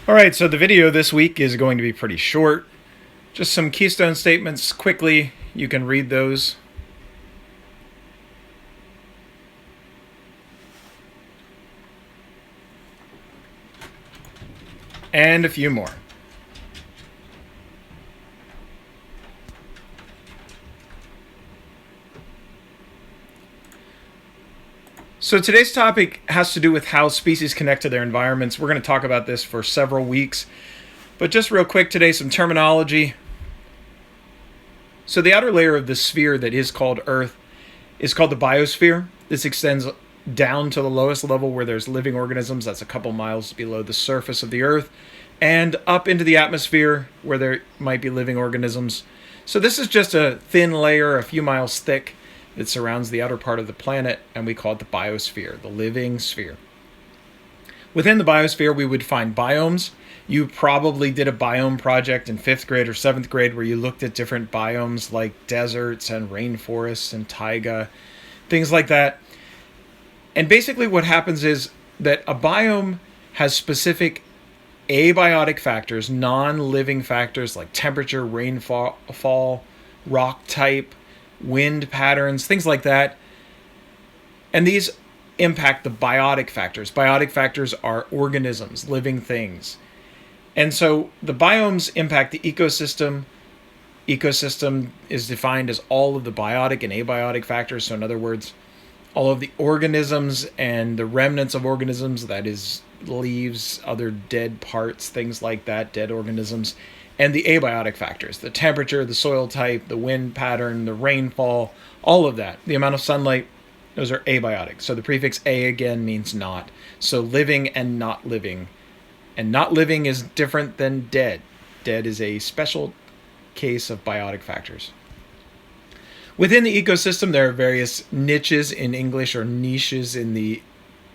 All right, so the video this week is going to be pretty short. Just some keystone statements quickly. You can read those. And a few more. So today's topic has to do with how species connect to their environments. We're going to talk about this for several weeks. But just real quick today, some terminology. So the outer layer of the sphere that is called Earth is called the biosphere. This extends down to the lowest level where there's living organisms. That's a couple miles below the surface of the Earth. And up into the atmosphere where there might be living organisms. So this is just a thin layer, a few miles thick, that surrounds the outer part of the planet, and we call it the biosphere, the living sphere. Within the biosphere, we would find biomes. You probably did a biome project in 5th grade or 7th grade where you looked at different biomes like deserts and rainforests and taiga, things like that. And basically what happens is that a biome has specific abiotic factors, non-living factors like temperature, rainfall, rock type, wind patterns, things like that. And these impact the biotic factors. Biotic factors are organisms, living things. And so the biomes impact the ecosystem. Ecosystem is defined as all of the biotic and abiotic factors. So in other words, all of the organisms and the remnants of organisms, that is leaves, other dead parts, things like that, dead organisms, and the abiotic factors, the temperature, the soil type, the wind pattern, the rainfall, all of that, the amount of sunlight, those are abiotic. So the prefix a again means not. So living and not living. And not living is different than dead. Dead is a special case of biotic factors. Within the ecosystem, there are various niches in English, or niches in the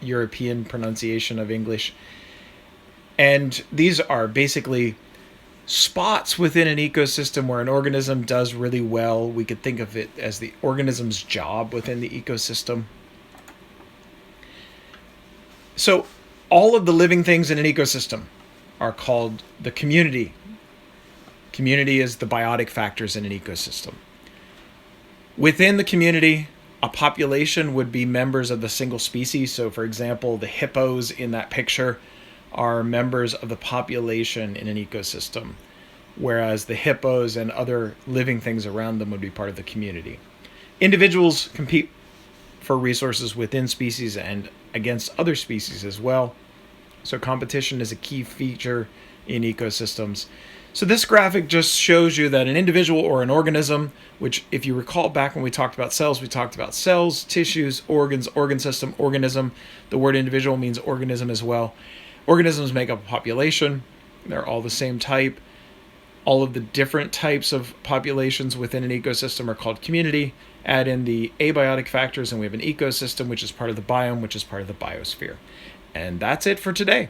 European pronunciation of English. And these are basically spots within an ecosystem where an organism does really well. We could think of it as the organism's job within the ecosystem. So all of the living things in an ecosystem are called the community. Community is the biotic factors in an ecosystem. Within the community, a population would be members of the single species. So for example, the hippos in that picture are members of the population in an ecosystem, whereas the hippos and other living things around them would be part of the community. Individuals compete for resources within species and against other species as well. So competition is a key feature in ecosystems. So this graphic just shows you that an individual or an organism, which if you recall back when we talked about cells, tissues, organs, organ system, organism. The word individual means organism as well. Organisms make up a population. They're all the same type. All of the different types of populations within an ecosystem are called community. Add in the abiotic factors and we have an ecosystem, which is part of the biome, which is part of the biosphere. And that's it for today.